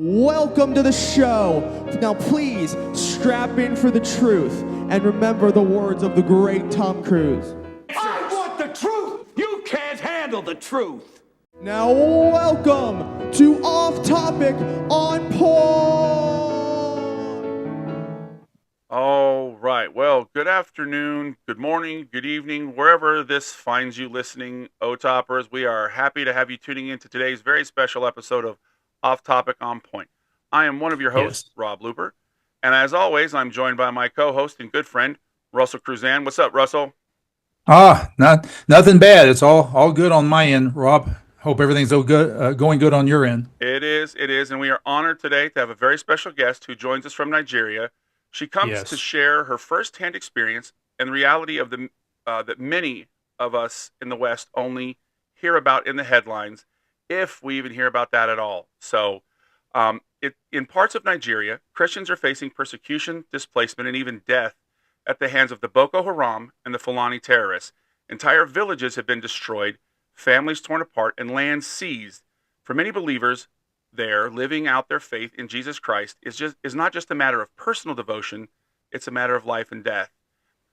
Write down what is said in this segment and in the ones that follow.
Welcome to the show. Now please strap in for the truth and remember the words of the great Tom Cruise. I want the truth! You can't handle the truth! Now welcome to Off Topic on Porn. All right. Well, good afternoon, good morning, good evening, wherever this finds you listening, O-Toppers. We are happy to have you tuning in to today's very special episode of Off Topic on Point. I am one of your hosts, Rob Looper, and as always, I'm joined by my co-host and good friend, Russell Cruzan. What's up, Russell? Nothing bad. It's all good on my end, Rob. Hope everything's going good on your end. It is, and we are honored today to have a very special guest who joins us from Nigeria. She comes to share her firsthand experience and the reality of the that many of us in the West only hear about in the headlines, if we even hear about that at all. So, in parts of Nigeria, Christians are facing persecution, displacement, and even death at the hands of the Boko Haram and the Fulani terrorists. Entire villages have been destroyed, families torn apart, and land seized. For many believers there, living out their faith in Jesus Christ is not just a matter of personal devotion, it's a matter of life and death.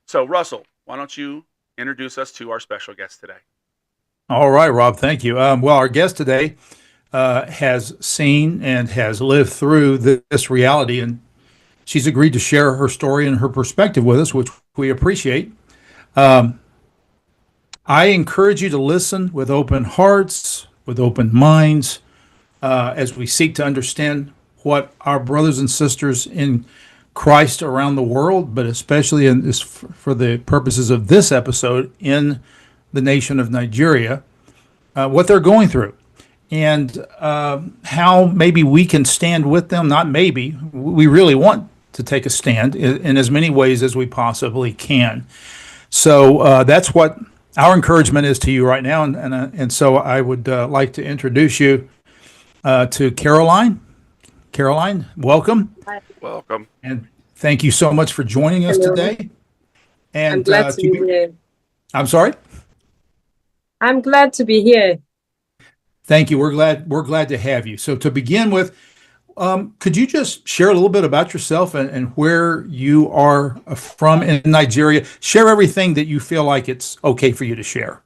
So, Russell, why don't you introduce us to our special guest today? All right, Rob, thank you. Well, our guest today has seen and has lived through this reality, and she's agreed to share her story and her perspective with us, which we appreciate. I encourage you to listen with open hearts, with open minds, as we seek to understand what our brothers and sisters in Christ around the world, but especially for the purposes of this episode in the nation of Nigeria, what they're going through, and how maybe we can stand with them. Not maybe, we really want to take a stand in as many ways as we possibly can. So that's what our encouragement is to you right now, and so I would like to introduce you to Caroline. Caroline, welcome. Hi. Welcome. And thank you so much for joining us today. And I'm glad to be here. I'm sorry? I'm glad to be here. Thank you. We're glad to have you. So to begin with, could you just share a little bit about yourself and where you are from in Nigeria? Share everything that you feel like it's okay for you to share.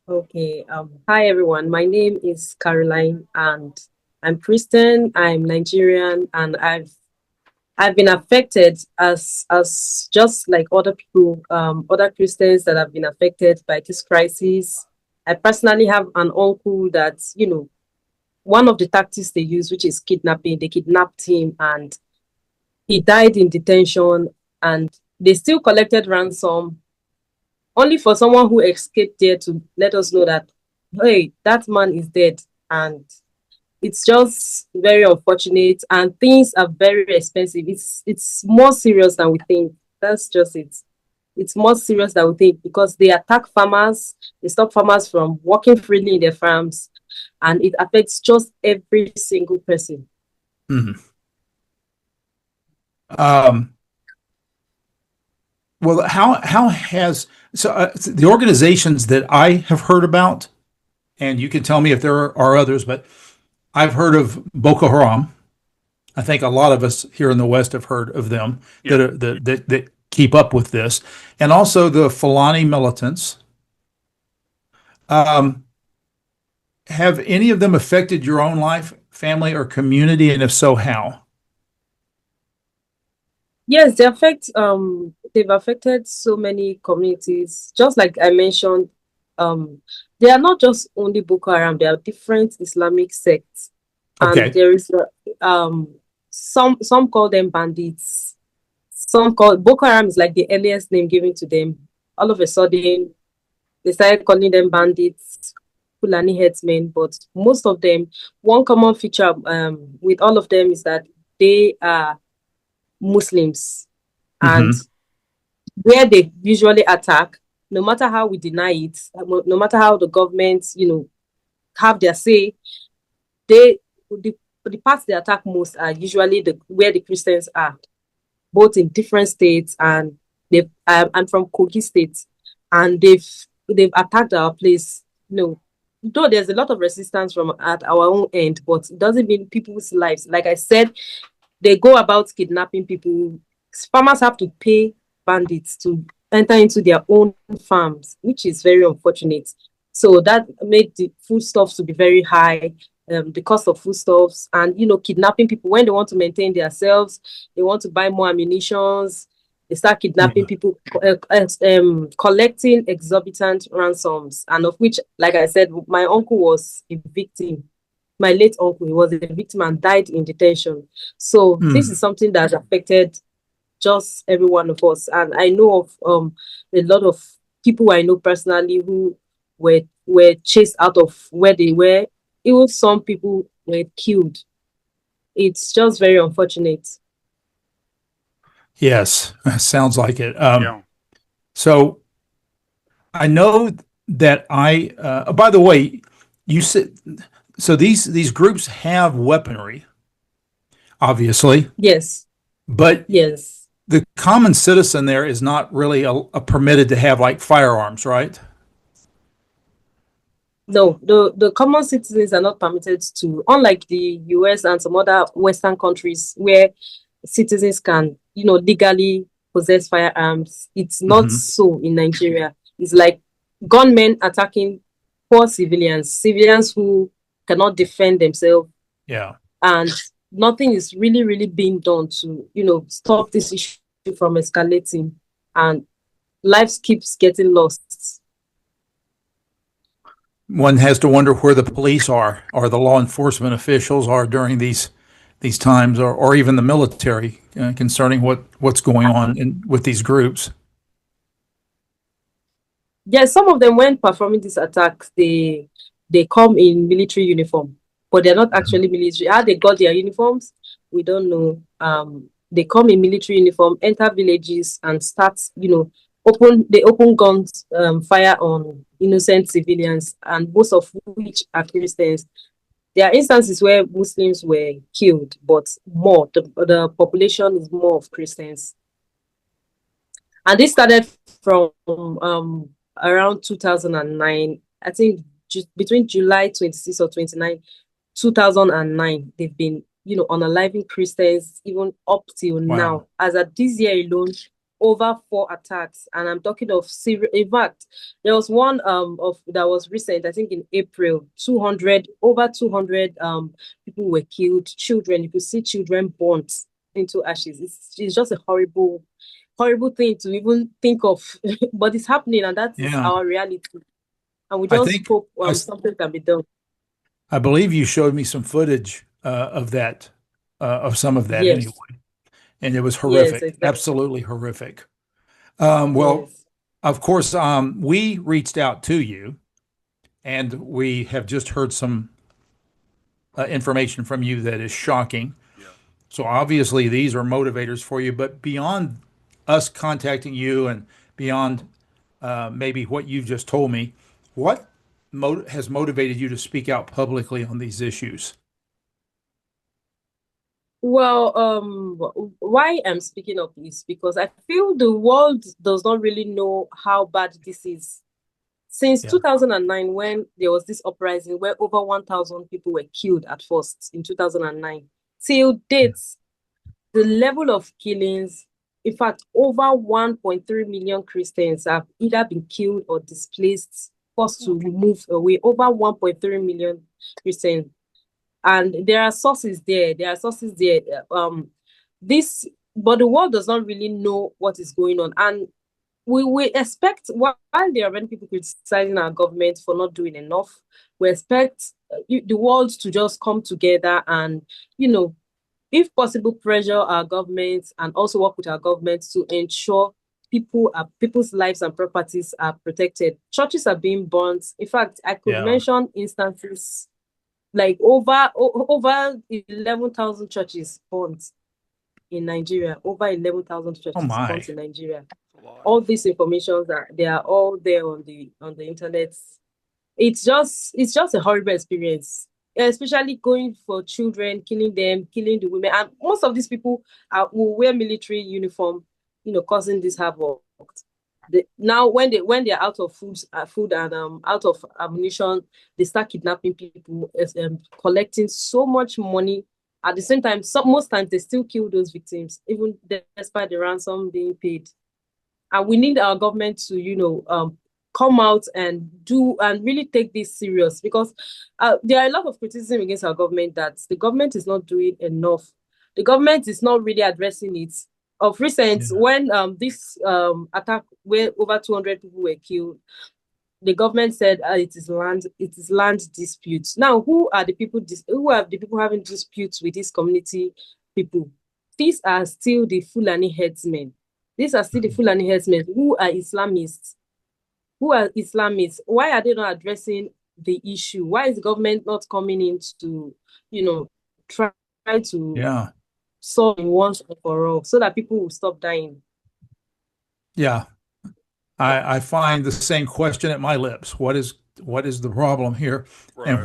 Okay. Hi everyone. My name is Caroline, and I'm Christian. I'm Nigerian, and I've been affected as just like other people, other Christians that have been affected by this crisis. I personally have an uncle that, one of the tactics they use, which is kidnapping. They kidnapped him and he died in detention, and they still collected ransom only for someone who escaped there to let us know that, hey, that man is dead. And it's just very unfortunate, and things are very expensive. It's more serious than we think. That's just it. It's more serious than we think, because they attack farmers, they stop farmers from working freely in their farms, and it affects just every single person. Mm-hmm. Well, how has the organizations that I have heard about, and you can tell me if there are others, but I've heard of Boko Haram. I think a lot of us here in the West have heard of them that keep up with this, and also the Fulani militants. Have any of them affected your own life, family, or community, and if so, how? Yes, they've affected so many communities. Just like I mentioned, they are not just only Boko Haram, they are different Islamic sects. Okay. And there is some call them bandits. Some call Boko Haram is like the earliest name given to them. All of a sudden, they started calling them bandits, Fulani headsmen. But most of them, one common feature with all of them is that they are Muslims. And where they usually attack, no matter how we deny it, no matter how the government, have their say, the parts they attack most are usually where the Christians are, both in different states, and I'm from Kogi State, and they've attacked our place, though there's a lot of resistance from at our own end, but it doesn't mean people's lives. Like I said, they go about kidnapping people. Farmers have to pay bandits to enter into their own farms, which is very unfortunate. So that made the foodstuffs to be very high, the cost of foodstuffs, and kidnapping people when they want to maintain themselves, they want to buy more ammunitions. They start kidnapping people, collecting exorbitant ransoms, and of which, like I said, my uncle was a victim. My late uncle, he was a victim and died in detention. So this is something that affected just every one of us. And I know of a lot of people I know personally who were chased out of where they were. Even some people were killed. It's just very unfortunate. Yes, sounds like it. Yeah. So I know that by the way, you said, so these groups have weaponry, obviously, Yes. but Yes. the common citizen there is not really a permitted to have like firearms, right? No, the common citizens are not permitted to, unlike the US and some other Western countries where citizens can, legally possess firearms. It's not so in Nigeria. It's like gunmen attacking poor civilians who cannot defend themselves. Yeah. And nothing is really, really being done to, stop this issue from escalating. And lives keeps getting lost. One has to wonder where the police are or the law enforcement officials are during these times, or even the military, concerning what's going on with these groups. Yes, some of them, when performing these attacks, they come in military uniform, but they're not actually military. How they got their uniforms, we don't know. They come in military uniform, enter villages, and start, open guns, fire on innocent civilians, and most of which are Christians. There are instances where Muslims were killed, but the population is more of Christians. And this started from around 2009. I think between July 26 or 29, 2009, they've been, unaliving Christians even up till now. As at this year alone, over 4 attacks, and I'm talking of serious. In fact, there was one that was recent. I think in April, over 200 people were killed. Children, you could see children burnt into ashes. It's just a horrible thing to even think of, but it's happening, and that is our reality. And we just hope something can be done. I believe you showed me some footage of that, of some of that, anyway. And it was horrific. Yes, exactly. Absolutely horrific. Well, yes. Of course, we reached out to you, and we have just heard some information from you that is shocking. Yeah. So obviously these are motivators for you, but beyond us contacting you and beyond maybe what you've just told me, what has motivated you to speak out publicly on these issues? Well, why I'm speaking up is because I feel the world does not really know how bad this is. Since 2009, when there was this uprising where over 1,000 people were killed at first in 2009, till date, the level of killings, in fact, over 1.3 million Christians have either been killed or displaced, forced to move away. Over 1.3 million Christians. And there are sources there. But the world does not really know what is going on. And we expect, while there are many people criticizing our government for not doing enough, we expect the world to just come together and, if possible, pressure our governments and also work with our governments to ensure people's lives and properties are protected. Churches are being burnt. In fact, I could mention instances like over 11,000 churches burnt in Nigeria. Over 11,000 churches burnt in Nigeria. All these information they are all there on the internet. It's just a horrible experience, especially going for children, killing them, killing the women, and most of these people will wear military uniform, causing this havoc. Now when they're out of food and out of ammunition, they start kidnapping people, collecting so much money. At the same time, most times they still kill those victims, even despite the ransom being paid. And we need our government to come out and really take this serious, because there are a lot of criticism against our government, that the government is not doing enough. The government is not really addressing it. Of recent, when this attack where over 200 people were killed, the government said it is land disputes. Now, who are the people having disputes with these community people? These are still the Fulani headsmen. These are still the Fulani headsmen who are Islamists. Why are they not addressing the issue? Why is the government not coming in to, try to solve it once and for all, so that people will stop dying? Yeah. I find the same question at my lips. What is the problem here? Right.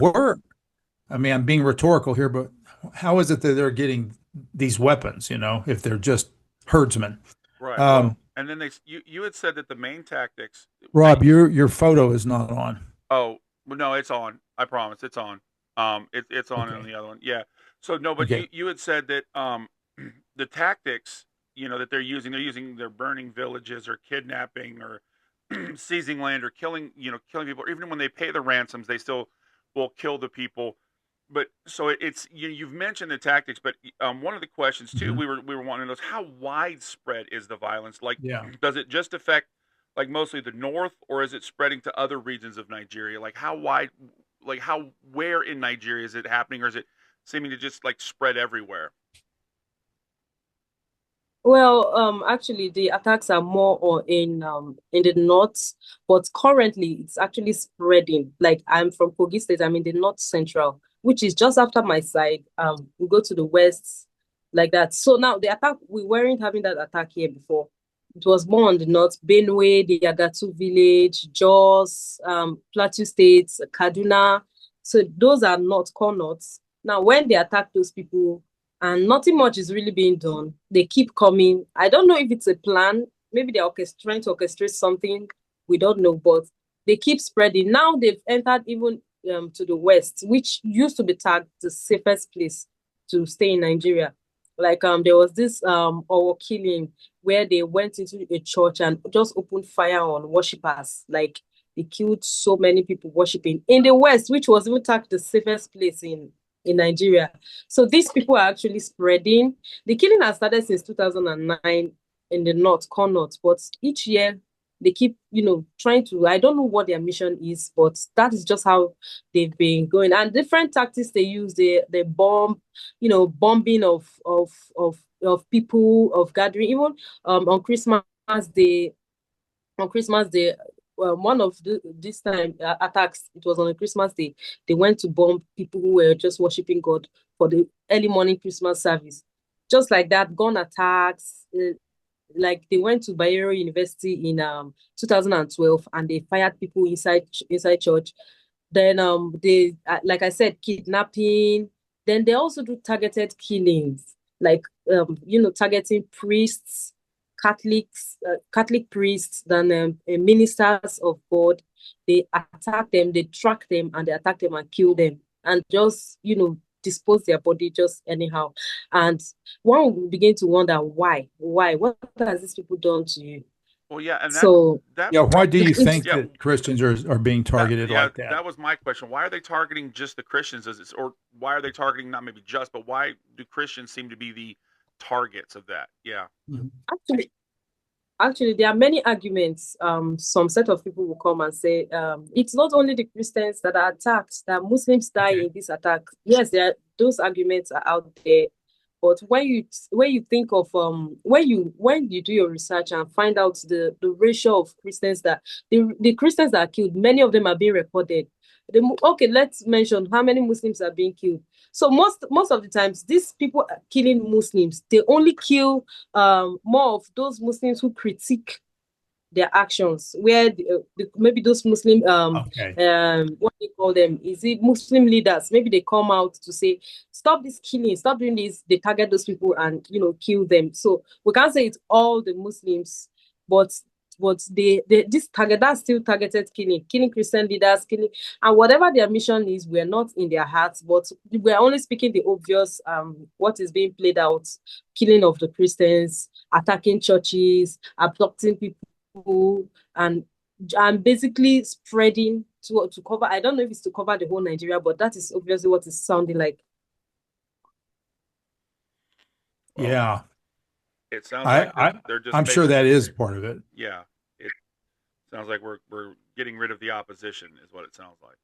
And I'm being rhetorical here, but how is it that they're getting these weapons, if they're just herdsmen? Right. And then you had said that the main tactics. Rob, your photo is not on. Oh, well, no, it's on. I promise it's on. It's on in the other one. Yeah. So no, but you had said that the tactics, that they're using burning villages or kidnapping or seizing land or killing people. Or even when they pay the ransoms, they still will kill the people. But so it's you've mentioned the tactics, but one of the questions too, we were wanting to know is how widespread is the violence? Like, does it just affect like mostly the north, or is it spreading to other regions of Nigeria? Like where in Nigeria is it happening, or is it seeming to just like spread everywhere? Well, actually, the attacks are more in the north, but currently it's actually spreading. Like, I'm from Kogi State. I'm in the north central, which is just after my side. We go to the west, like that. So now the attack, we weren't having that attack here before. It was more on the north, Benue, the Yagatu village, Jos, Plateau State, Kaduna. So those are not core norths. Now, when they attack those people, and nothing much is really being done, they keep coming. I don't know if it's a plan. Maybe they're trying to orchestrate something. We don't know, but they keep spreading. Now they've entered even to the west, which used to be tagged the safest place to stay in Nigeria. Like there was this Owo killing where they went into a church and just opened fire on worshippers. Like, they killed so many people worshiping in the west, which was even tagged the safest place in Nigeria. So these people are actually spreading. The killing has started since 2009 in the north, core north, but each year they keep, trying to, I don't know what their mission is, but that is just how they've been going. And different tactics they use, they bomb, bombing of people, of gathering, even on Christmas Day. One of this time attacks, it was on a Christmas Day. They went to bomb people who were just worshiping God for the early morning Christmas service. Just like that, gun attacks. Like, they went to Bayero University in 2012 and they fired people inside church. Then they, like I said, kidnapping. Then they also do targeted killings, like targeting priests, Catholic priests, then ministers of God. They attack them, they track them, and they attack them and kill them, and just dispose their body just anyhow. And one will begin to wonder why? What has these people done to you? Well, yeah, and why do you think that Christians are being targeted like that? That was my question. Why are they targeting just the Christians, or why are they targeting not maybe just, but why do Christians seem to be the targets of that? Actually, there are many arguments. Some set of people will come and say, it's not only the Christians that are attacked, that Muslims die in this attack. Yes, those arguments are out there. But when you think of when you do your research and find out the ratio of Christians that the Christians that are killed, many of them are being recorded. Let's mention how many Muslims are being killed. So most of the times, these people are killing Muslims. They only kill more of those Muslims who critique their actions, where maybe those Muslim what do you call them? Is it Muslim leaders? Maybe they come out to say, stop this killing, stop doing this. They target those people and kill them. So we can't say it's all the Muslims, but but this target, that's still targeted killing Christian leaders, killing, and whatever their mission is, we're not in their hearts, but we're only speaking the obvious, what is being played out, killing of the Christians, attacking churches, abducting people, and basically spreading to cover, I don't know if it's to cover the whole Nigeria, but that is obviously what it's sounding like. Well, yeah. It sounds like they're just I'm sure that is part of it. Yeah. It sounds like we're getting rid of the opposition is what it sounds like.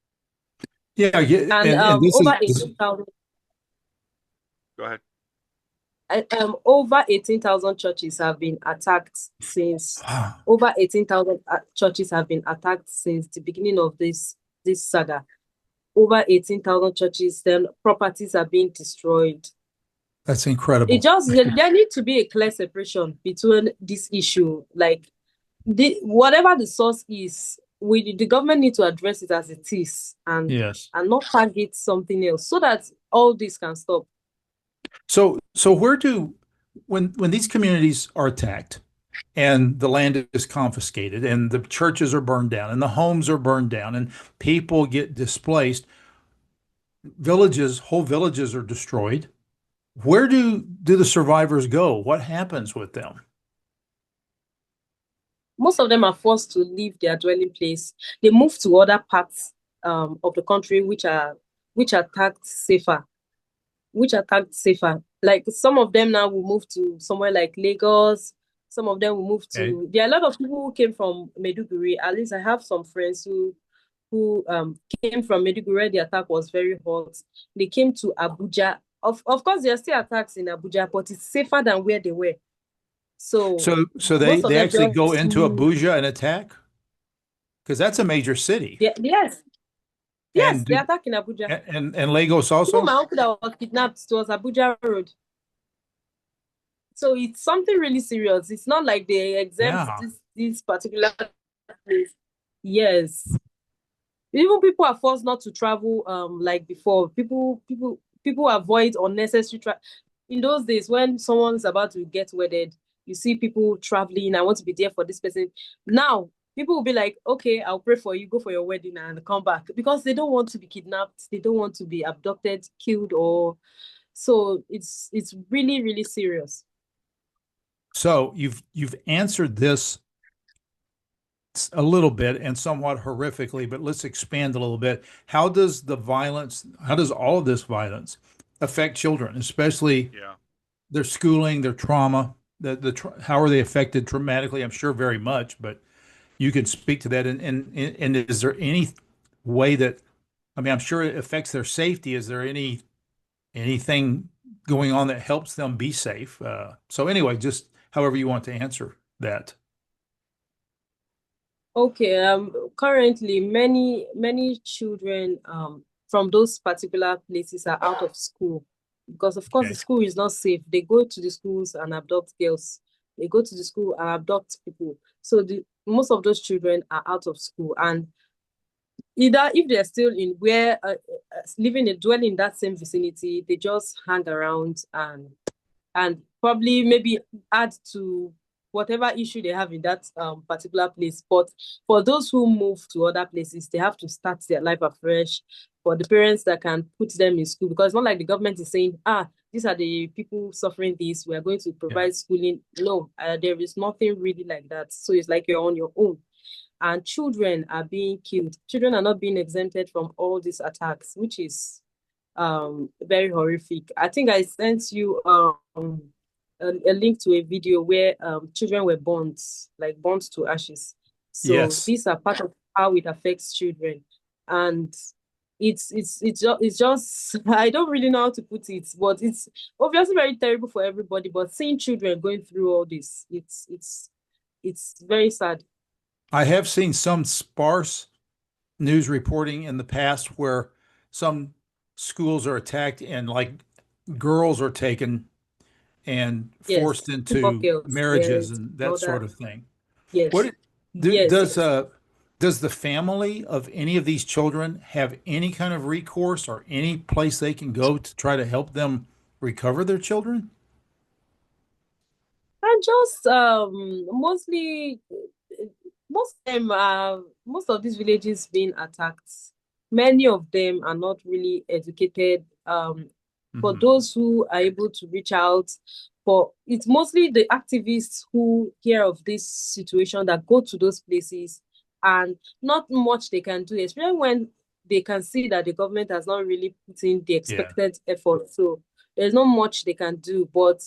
Yeah. And this over is 18,000. Go ahead. Over 18,000 churches have been attacked since. Over 18,000 churches have been attacked since the beginning of this saga. Over 18,000 churches, then properties are being destroyed. That's incredible. There needs to be a clear separation between this issue. Like, whatever the source is, the government need to address it as it is, and not target something else, so that all this can stop. So when these communities are attacked and the land is confiscated and the churches are burned down and the homes are burned down and people get displaced, whole villages are destroyed, where do the survivors go? What happens with them? Most of them are forced to leave their dwelling place. They move to other parts of the country which are tagged safer. Like, some of them now will move to somewhere like Lagos. Some of them will move to. There are a lot of people who came from Maiduguri. At least I have some friends who came from Maiduguri where the attack was very hot. They came to Abuja. Of course, there are still attacks in Abuja, but it's safer than where they were. So they actually go into Abuja and attack? Because that's a major city. Yes, they attack in Abuja. And Lagos also? My uncle that was kidnapped, it was Abuja Road. So it's something really serious. It's not like they exempt this particular place. Yes. Even people are forced not to travel like before. People avoid unnecessary travel. In those days, when someone's about to get wedded, you see people traveling. I want to be there for this person. Now, people will be like, okay, I'll pray for you, go for your wedding and come back, because they don't want to be kidnapped. They don't want to be abducted, killed, so it's really, really serious. So you've answered this a little bit and somewhat horrifically, but let's expand a little bit. How does all of this violence affect children, especially their schooling, their trauma? How are they affected traumatically? I'm sure very much, but you can speak to that. And is there any way that, I mean, I'm sure it affects their safety. Is there anything going on that helps them be safe? So anyway, just however you want to answer that. Okay. Currently, many children from those particular places are out of school, because of course the school is not safe. They go to the schools and abduct girls. They go to the school and abduct people. So most of those children are out of school, and either if they're still in where dwelling in that same vicinity, they just hang around and probably maybe add to whatever issue they have in that particular place. But for those who move to other places, they have to start their life afresh. For the parents that can put them in school, because it's not like the government is saying, these are the people suffering this, we are going to provide schooling. No, there is nothing really like that. So it's like you're on your own. And children are being killed. Children are not being exempted from all these attacks, which is very horrific. I think I sent you a link to a video where children were burnt to ashes. So these are part of how it affects children. And it's just I don't really know how to put it, but it's obviously very terrible for everybody. But seeing children going through all this, it's very sad. I have seen some sparse news reporting in the past where some schools are attacked and like girls are taken and forced into marriages and that sort of thing. Yes. Does the family of any of these children have any kind of recourse or any place they can go to try to help them recover their children? And just mostly most of these villages being attacked. Many of them are not really educated. For those who are able to reach out, for it's mostly the activists who hear of this situation that go to those places, and not much they can do, especially when they can see that the government has not really put in the expected effort. So there's not much they can do. But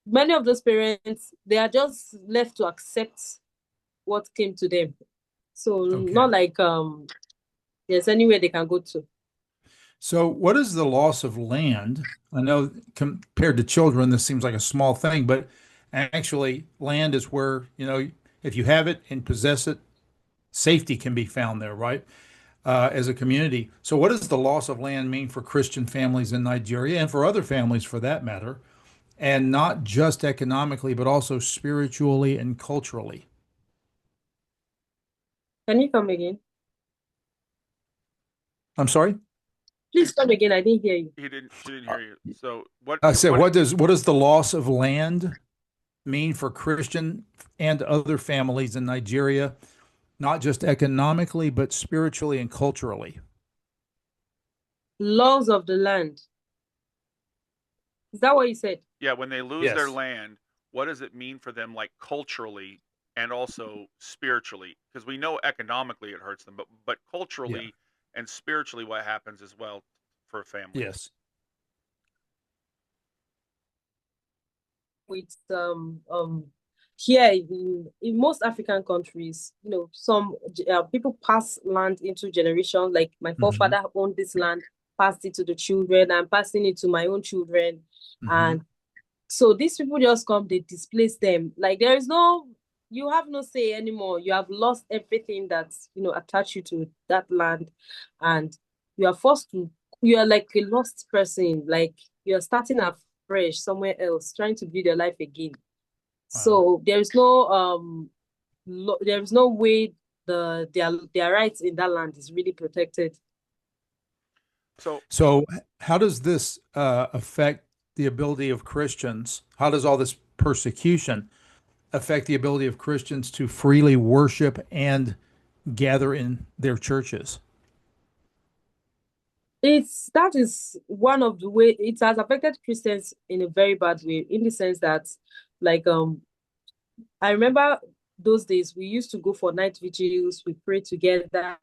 many of those parents, they are just left to accept what came to them. So not like there's anywhere they can go to. So, what is the loss of land? I know compared to children, this seems like a small thing, but actually, land is where, if you have it and possess it, safety can be found there, right? As a community. So, what does the loss of land mean for Christian families in Nigeria and for other families for that matter? And not just economically, but also spiritually and culturally. Can you come again? I'm sorry? Please come again. I didn't hear you. He didn't hear you. So what I said, what does the loss of land mean for Christian and other families in Nigeria, not just economically, but spiritually and culturally? Laws of the land. Is that what you said? Yeah, when they lose their land, what does it mean for them, like culturally and also spiritually? Because we know economically it hurts them, but culturally and spiritually, what happens as well for a family? Yes. With here in most African countries, some people pass land into generations. Like my forefather owned this land, passed it to the children, and passing it to my own children, and so these people just come, they displace them. Like you have no say anymore. You have lost everything that's attached you to that land, and you are like a lost person. Like you're starting afresh somewhere else, trying to build your life again. Wow. So there's no way their rights in that land is really protected. So how does this affect the ability of Christians? How does all this persecution affect the ability of Christians to freely worship and gather in their churches? That is one of the way it has affected Christians in a very bad way, in the sense that, like, I remember those days we used to go for night vigils, we pray together,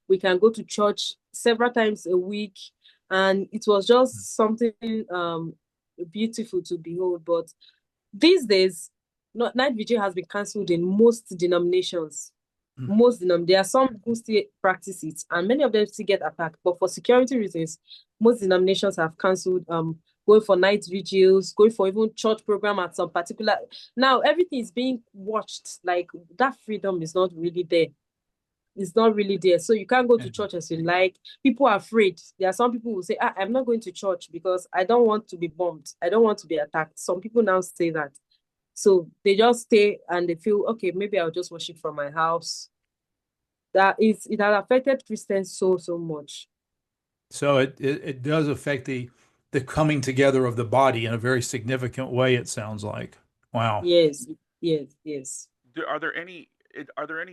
we can go to church several times a week, and it was just something beautiful to behold. But these days, night vigil has been cancelled in most denominations. There are some who still practice it, and many of them still get attacked. But for security reasons, most denominations have cancelled going for night vigils, going for even church program at some particular. Now everything is being watched. Like that freedom is not really there. It's not really there. So you can't go to church as you like. People are afraid. There are some people who say, I'm not going to church because I don't want to be bombed. I don't want to be attacked. Some people now say that. So they just stay and they feel, okay, maybe I'll just worship from my house. It has affected Christians so much. So it does affect the coming together of the body in a very significant way, it sounds like. Wow. Yes. Are there any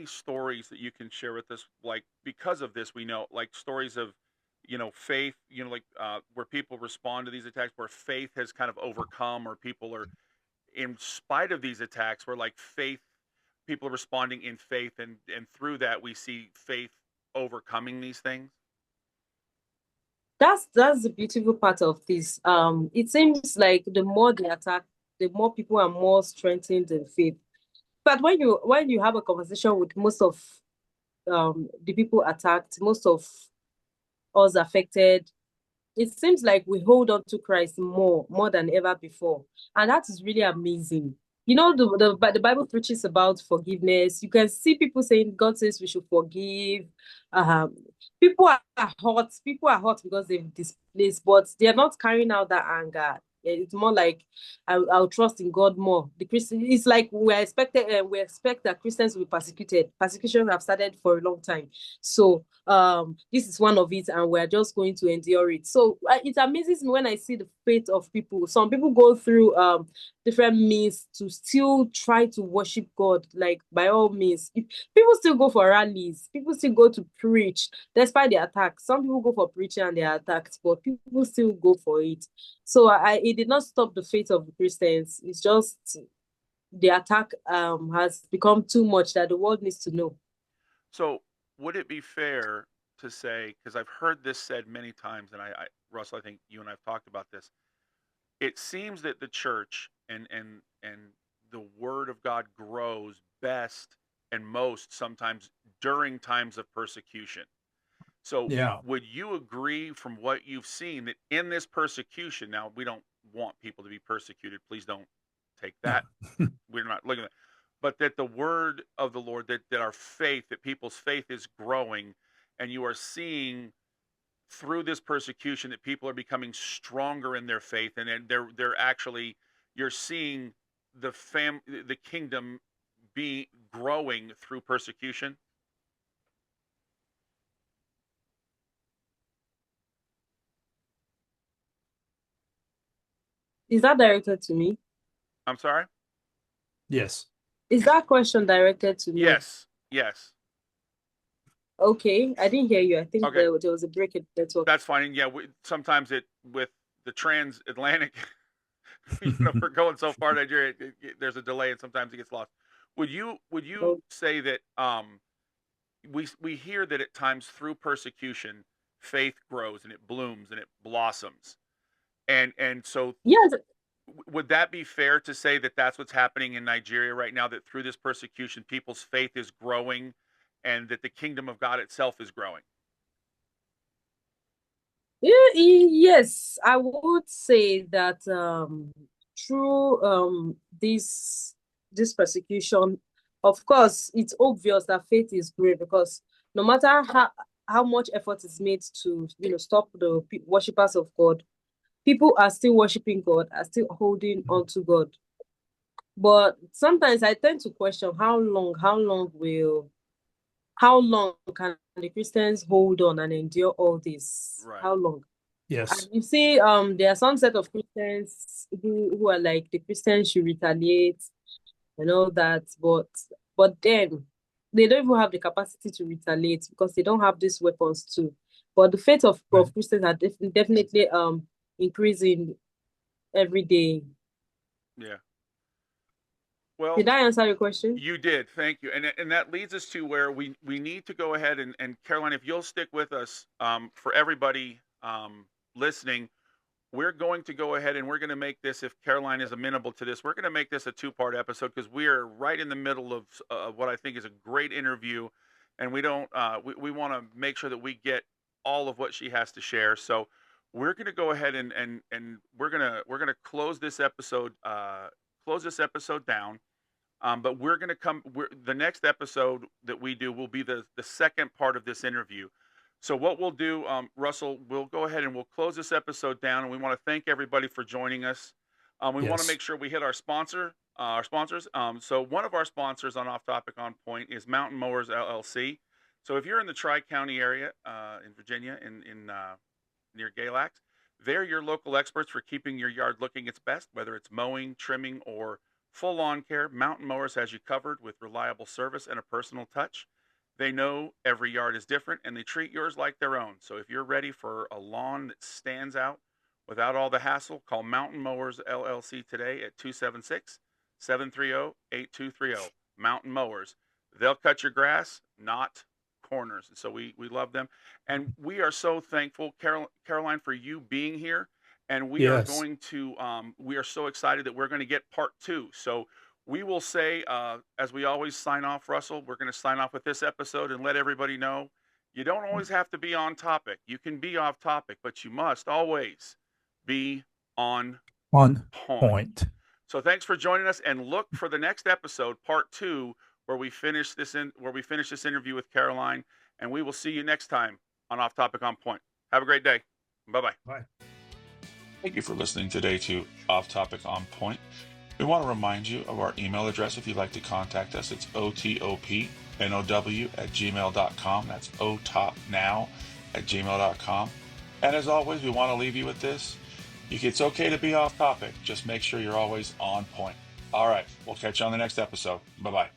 stories that you can share with us, like, because of this, we know, like, stories of faith, like where people respond to these attacks, where faith has kind of overcome, or people are, in spite of these attacks, where like people are responding in faith, and through that we see faith overcoming these things? That's the beautiful part of this. It seems like the more they attack, the more people are more strengthened in faith. But when you have a conversation with most of the people attacked, most of us affected, it seems like we hold on to Christ more than ever before, and that is really amazing. The Bible preaches about forgiveness. You can see people saying God says we should forgive. People are hot. People are hot because they've displaced, but they are not carrying out that anger. It's more like I'll trust in God more. The Christian, it's like we expect that Christians will be persecuted. Persecution have started for a long time, so this is one of it, and we're just going to endure it. So it amazes me when I see the faith of people. Some people go through different means to still try to worship God. Like, by all means, people still go for rallies, people still go to preach despite the attacks. Some people go for preaching and they are attacked, but people still go for it. So it did not stop the faith of the Christians. It's just the attack has become too much that the world needs to know. So would it be fair to say, because I've heard this said many times, and Russell, I think you and I have talked about this, it seems that the church and the word of God grows best and most sometimes during times of persecution. So would you agree from what you've seen that in this persecution, now we don't want people to be persecuted, please don't take that. We're not looking at that. But that the word of the Lord, that our faith, that people's faith is growing, and you are seeing through this persecution that people are becoming stronger in their faith, and they're actually, you're seeing the kingdom be growing through persecution. Is that directed to me? I'm sorry? Yes. Is that question directed to me? Yes. Okay, I didn't hear you. I think there was a break in the network. That's fine. Yeah, sometimes with the transatlantic, we're going so far, Nigeria, there's a delay, and sometimes it gets lost. Would you say that we hear that at times through persecution, faith grows and it blooms and it blossoms, and so yes. Would that be fair to say that that's what's happening in Nigeria right now, that through this persecution, people's faith is growing and that the kingdom of God itself is growing? Yeah, yes, I would say that through this persecution, of course, it's obvious that faith is growing, because no matter how much effort is made to stop the worshippers of God, people are still worshiping God, are still holding on to God. But sometimes I tend to question how long can the Christians hold on and endure all this? Right. How long? Yes. And you see, there are some set of Christians who are like, the Christians should retaliate and all that, but then they don't even have the capacity to retaliate because they don't have these weapons too. But the faith of Christians are definitely increasing every day. Yeah. Well, did I answer your question? You did. Thank you. And that leads us to where we need to go ahead and Caroline, if you'll stick with us, for everybody listening, we're going to go ahead and we're going to make this, if Caroline is amenable to this, we're going to make this a 2-part episode, because we are right in the middle of what I think is a great interview, and we don't we want to make sure that we get all of what she has to share. So we're going to go ahead and we're going to close this episode down. But we're going to the next episode that we do will be the second part of this interview. So what we'll do, Russell, we'll go ahead and we'll close this episode down, and we want to thank everybody for joining us. We want to make sure we hit our sponsors. So one of our sponsors on Off Topic On Point is Mountain Mowers LLC. So if you're in the Tri-County area in Virginia, in near Galax, they're your local experts for keeping your yard looking its best, whether it's mowing, trimming, or full lawn care. Mountain Mowers has you covered with reliable service and a personal touch. They know every yard is different, and they treat yours like their own. So if you're ready for a lawn that stands out without all the hassle, call Mountain Mowers LLC today at 276-730-8230. Mountain Mowers. They'll cut your grass, not corners. So we love them. And we are so thankful, Caroline, for you being here. And we are going to, we are so excited that we're going to get part 2. So we will say, as we always sign off, Russell, we're going to sign off with this episode and let everybody know you don't always have to be on topic. You can be off topic, but you must always be on point. So thanks for joining us, and look for the next episode, part 2, where we finish this interview with Caroline, and we will see you next time on Off Topic On Point. Have a great day. Bye-bye. Bye. Thank you for listening today to Off Topic On Point. We want to remind you of our email address if you'd like to contact us. It's otopnow@gmail.com. That's otopnow@gmail.com. And as always, we want to leave you with this. It's okay to be off topic. Just make sure you're always on point. All right. We'll catch you on the next episode. Bye-bye.